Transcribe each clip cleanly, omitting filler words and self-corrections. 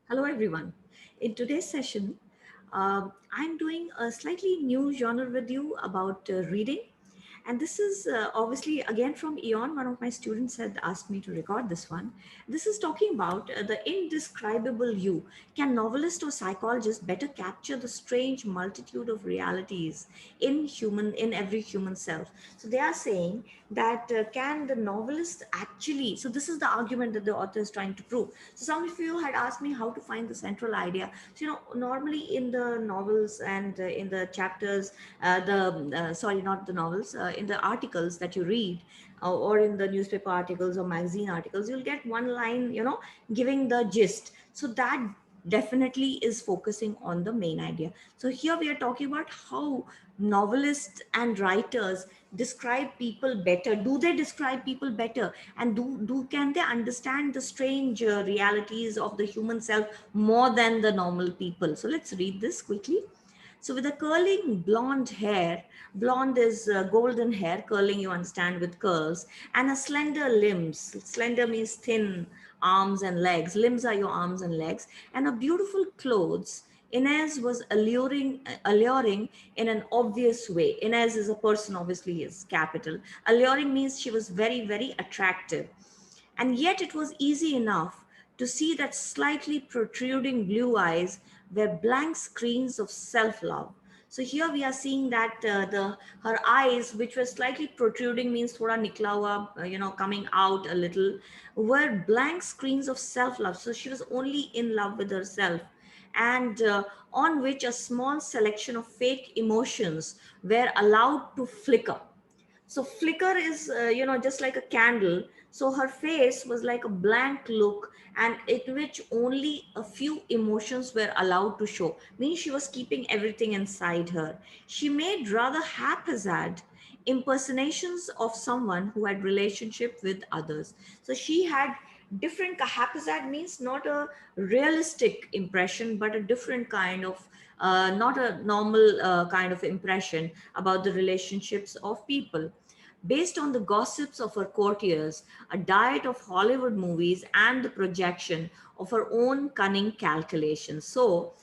Hello, everyone. In today's session, I'm doing a slightly new genre with you about reading. And this is obviously again from Aeon. One of my students had asked me to record this one. This is talking about the indescribable you. Can novelist or psychologist better capture the strange multitude of realities in every human self? So they are saying that can the novelist actually? So this is the argument that the author is trying to prove. So some of you had asked me how to find the central idea. So normally in the novels and in the chapters, the sorry, not the novels, in the articles that you read, or in the newspaper articles or magazine articles, you'll get one line, giving the gist. So that definitely is focusing on the main idea. So here we are talking about how novelists and writers describe people better. Do they describe people better, and do can they understand the strange realities of the human self more than the normal people? So let's read this quickly. So with a curling blonde hair, blonde is golden hair, curling you understand with curls, and a slender limbs. Slender means thin arms and legs. Limbs are your arms and legs, and a beautiful clothes. Inez was alluring in an obvious way. Inez is a person, obviously is capital. Alluring means she was very, very attractive. And yet it was easy enough to see that slightly protruding blue eyes were blank screens of self-love. So here we are seeing that the her eyes, which were slightly protruding, means thoda nikla hua, coming out a little, were blank screens of self-love. So she was only in love with herself, and on which a small selection of fake emotions were allowed to flicker. So flicker is just like a candle. So her face was like a blank look, and in which only a few emotions were allowed to show, meaning she was keeping everything inside her. She made rather haphazard impersonations of someone who had relationship with others. So she had different, haphazard means not a realistic impression, but a different kind of, not a normal kind of impression about the relationships of people based on the gossips of her courtiers, a diet of Hollywood movies, and the projection of her own cunning calculations. So,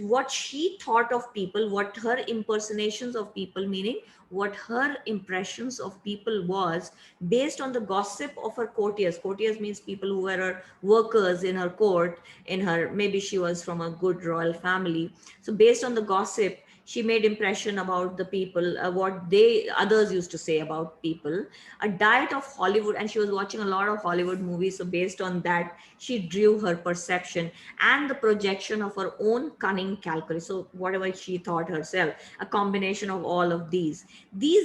what she thought of people, what her impersonations of people, meaning what her impressions of people was based on the gossip of her courtiers. Courtiers means people who were her workers in her court, in her, maybe she was from a good royal family. So based on the gossip, she made impression about the people, what they others used to say about people. A diet of Hollywood, and she was watching a lot of Hollywood movies, so based on that she drew her perception and the projection of her own cunning calculus. So whatever she thought herself, a combination of all of these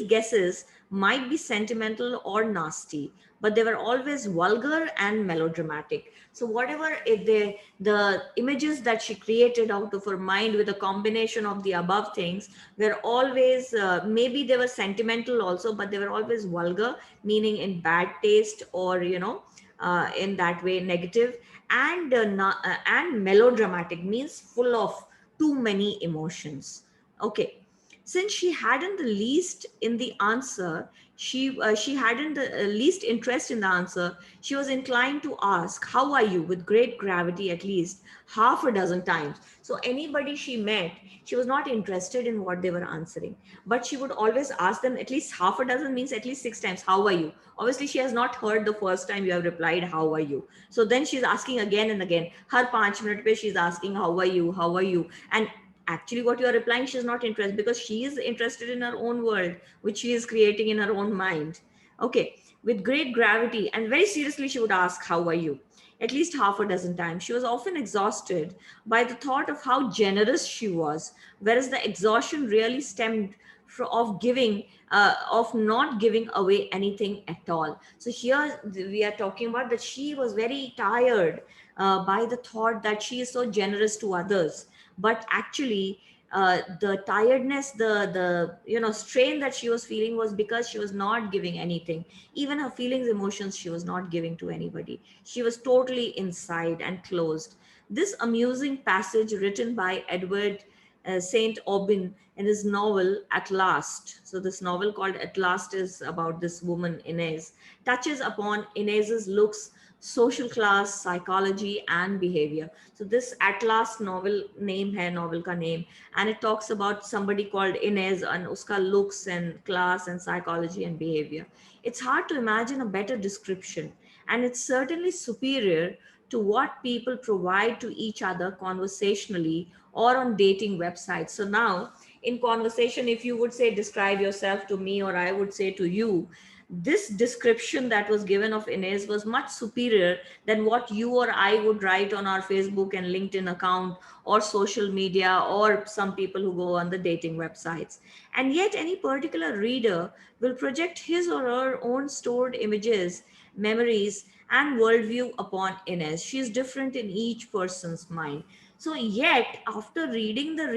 guesses might be sentimental or nasty, but they were always vulgar and melodramatic. So whatever the images that she created out of her mind with a combination of the above things were always, maybe they were sentimental also, but they were always vulgar, meaning in bad taste, or in that way negative, and and melodramatic means full of too many emotions. Okay, since she hadn't the least in the answer, she hadn't the least interest in the answer, she was inclined to ask, how are you, with great gravity, at least half a dozen times. So anybody she met, she was not interested in what they were answering, but she would always ask them at least half a dozen, means at least 6 times, how are you. Obviously she has not heard the first time you have replied how are you, so then she's asking again and again. Her 5 minute pe she's asking how are you, how are you. And actually what you are replying, she's not interested, because she is interested in her own world, which she is creating in her own mind. Okay, with great gravity and very seriously she would ask how are you at least half a dozen times. She was often exhausted by the thought of how generous she was, whereas the exhaustion really stemmed of giving, of not giving away anything at all. So here we are talking about that she was very tired by the thought that she is so generous to others, but actually the tiredness, the strain that she was feeling was because she was not giving anything. Even her feelings, emotions, she was not giving to anybody. She was totally inside and closed. This amusing passage written by Edward Saint Aubin in his novel At Last, so this novel called At Last is about this woman Inez, touches upon Inez's looks social class, psychology, and behavior. So this at last novel name hai novel ka name, and it talks about somebody called Inez and uska looks and class and psychology and behavior. It's hard to imagine a better description, and it's certainly superior to what people provide to each other conversationally or on dating websites. So now, in conversation, if you would say describe yourself to me, or I would say to you, this description that was given of Inez was much superior than what you or I would write on our Facebook and LinkedIn account or social media, or some people who go on the dating websites. And yet, any particular reader will project his or her own stored images, memories, and worldview upon Inez. She is different in each person's mind. So, yet after reading the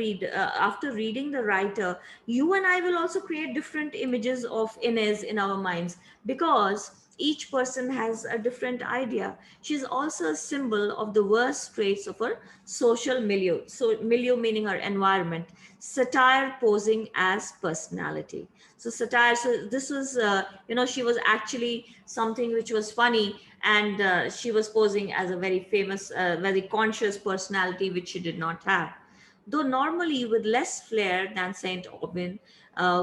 writer, you and I will also create different images of Inez in our minds, because each person has a different idea. She's also a symbol of the worst traits of her social milieu. So, milieu meaning her environment. Satire posing as personality. So, satire. So, this was, she was actually something which was funny, and she was posing as a very famous, very conscious personality, which she did not have. Though normally with less flair than Saint Aubin,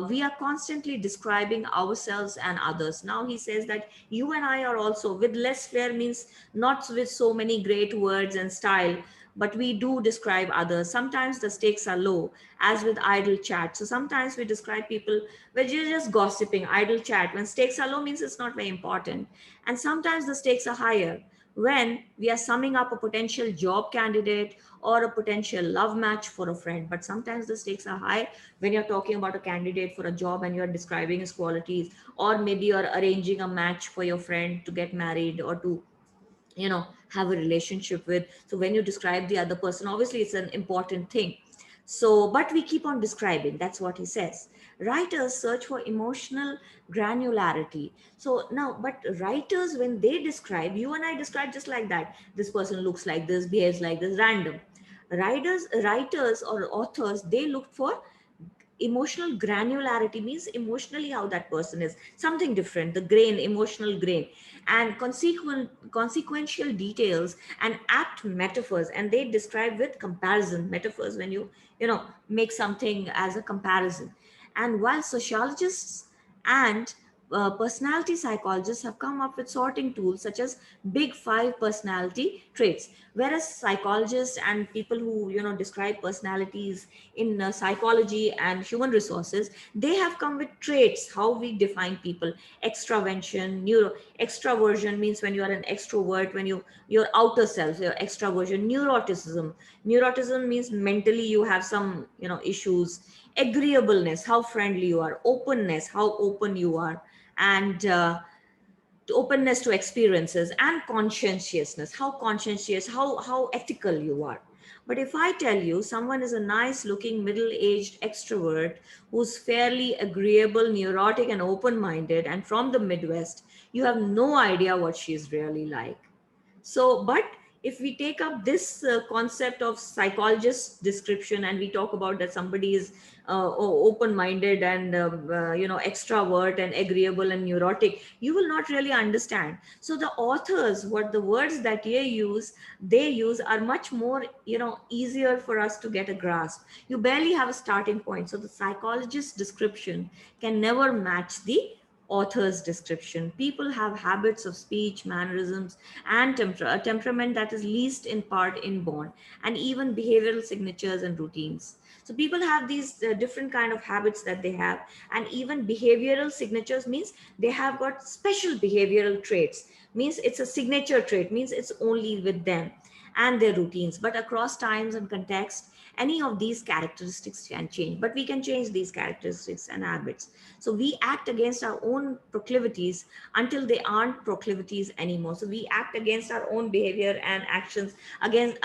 we are constantly describing ourselves and others. Now he says that you and I are also with less flair, means not with so many great words and style, but we do describe others. Sometimes the stakes are low, as with idle chat. So sometimes we describe people where you're just gossiping, idle chat. When stakes are low, means it's not very important. And sometimes the stakes are higher, when we are summing up a potential job candidate or a potential love match for a friend. But sometimes the stakes are high when you're talking about a candidate for a job and you're describing his qualities, or maybe you're arranging a match for your friend to get married or to have a relationship with. So when you describe the other person, obviously it's an important thing. So but we keep on describing. That's what he says. Writers search for emotional granularity. So now, but writers, when they describe, you and I describe just like that, this person looks like this, behaves like this, random. Writers or authors, they look for emotional granularity, means emotionally how that person is, something different, the grain, emotional grain, and consequential details and apt metaphors. And they describe with comparison metaphors, when you make something as a comparison. And while sociologists and personality psychologists have come up with sorting tools such as big five personality traits, whereas psychologists and people who describe personalities in psychology and human resources, they have come with traits, how we define people. Extravention, extraversion means when you are an extrovert, when your outer self, your extraversion. Neuroticism means mentally you have some issues. Agreeableness, how friendly you are. Openness, how open you are. And openness to experiences. And conscientiousness, how conscientious, how ethical you are. But if I tell you someone is a nice looking middle aged extrovert who's fairly agreeable, neurotic, and open minded, and from the Midwest, you have no idea what she's really like. So, but if we take up this concept of psychologist description, and we talk about that somebody is open-minded and extrovert and agreeable and neurotic, you will not really understand. So the authors, what the words that they use are much more easier for us to get a grasp. You barely have a starting point. So the psychologist description can never match the author's description. People have habits of speech, mannerisms, and a temperament that is least in part inborn, and even behavioral signatures and routines. So people have these different kind of habits that they have, and even behavioral signatures means they have got special behavioral traits. Means it's a signature trait. Means it's only with them, and their routines. But across times and context, any of these characteristics can change. But we can change these characteristics and habits. So we act against our own proclivities until they aren't proclivities anymore. So we act against our own behavior and actions against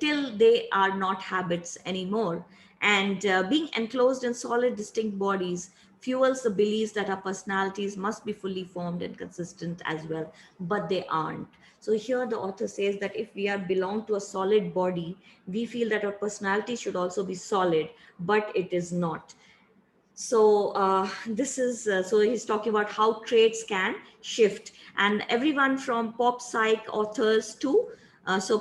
till they are not habits anymore. And being enclosed in solid, distinct bodies fuels the beliefs that our personalities must be fully formed and consistent as well, but they aren't. So here the author says that if we are belong to a solid body, we feel that our personality should also be solid, but it is not. This is so he's talking about how traits can shift, and everyone from pop psych authors to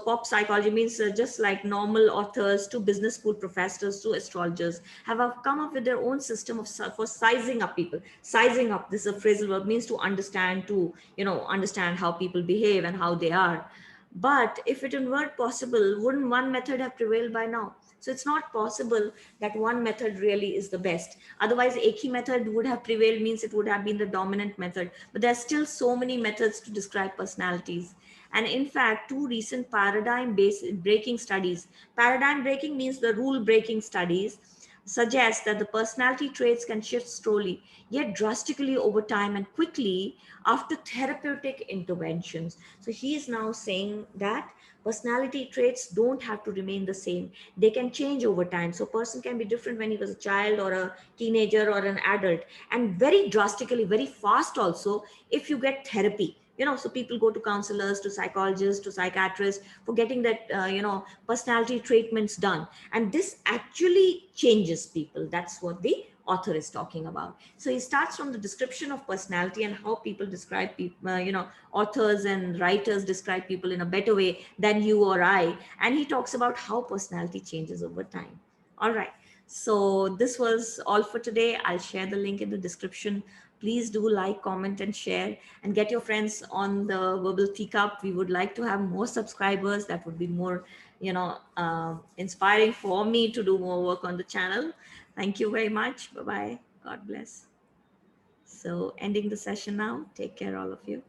pop psychology means just like normal authors to business school professors to astrologers have come up with their own system of for sizing up people. Sizing up, this is a phrasal verb, means to understand, to understand how people behave and how they are. But if it were possible, wouldn't one method have prevailed by now? So it's not possible that one method really is the best. Otherwise, Aki method would have prevailed, means it would have been the dominant method. But there's still so many methods to describe personalities. And in fact, two recent breaking studies, paradigm breaking means the rule breaking studies, suggest that the personality traits can shift slowly, yet drastically over time and quickly after therapeutic interventions. So he is now saying that personality traits don't have to remain the same. They can change over time. So a person can be different when he was a child or a teenager or an adult, and very drastically, very fast also if you get therapy. So people go to counselors, to psychologists, to psychiatrists for getting that personality treatments done, and this actually changes people. That's what the author is talking about. So he starts from the description of personality and how people describe people, authors and writers describe people in a better way than you or I. And he talks about how personality changes over time. All right. So this was all for today. I'll share the link in the description. Please do like, comment, and share, and get your friends on the Verbal Teacup. We would like to have more subscribers. That would be more, inspiring for me to do more work on the channel. Thank you very much. Bye bye. God bless. So, ending the session now. Take care, all of you.